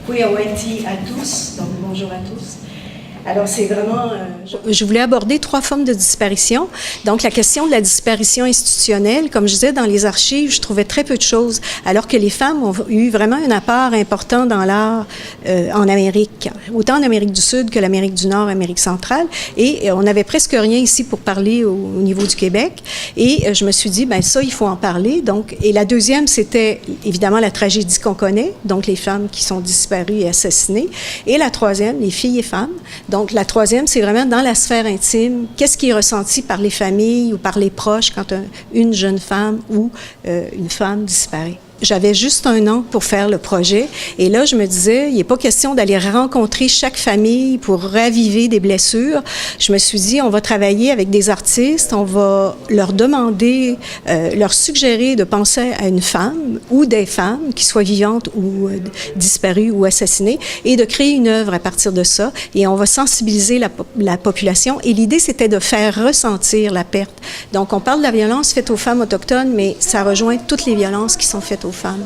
Kuya-Waiti à tous, donc bonjour à tous. Alors, c'est vraiment... Je voulais aborder 3 formes de disparition. Donc, la question de la disparition institutionnelle, comme je disais, dans les archives, je trouvais très peu de choses, alors que les femmes ont eu vraiment un apport important dans l'art en Amérique, autant en Amérique du Sud que l'Amérique du Nord, Amérique centrale. Et on n'avait presque rien ici pour parler au niveau du Québec. Et je me suis dit, ben ça, il faut en parler. Donc, et la deuxième, c'était évidemment la tragédie qu'on connaît, donc les femmes qui sont disparues et assassinées. Et la troisième, les filles et femmes. Donc, la troisième, c'est vraiment dans la sphère intime, qu'est-ce qui est ressenti par les familles ou par les proches quand une jeune femme ou une femme disparaît. J'avais juste 1 an pour faire le projet et là, je me disais, il n'est pas question d'aller rencontrer chaque famille pour raviver des blessures. Je me suis dit, on va travailler avec des artistes, on va leur demander, leur suggérer de penser à une femme ou des femmes qui soient vivantes ou disparues ou assassinées et de créer une œuvre à partir de ça. Et on va sensibiliser la population. Et l'idée, c'était de faire ressentir la perte. Donc, on parle de la violence faite aux femmes autochtones, mais ça rejoint toutes les violences qui sont faites aux femmes.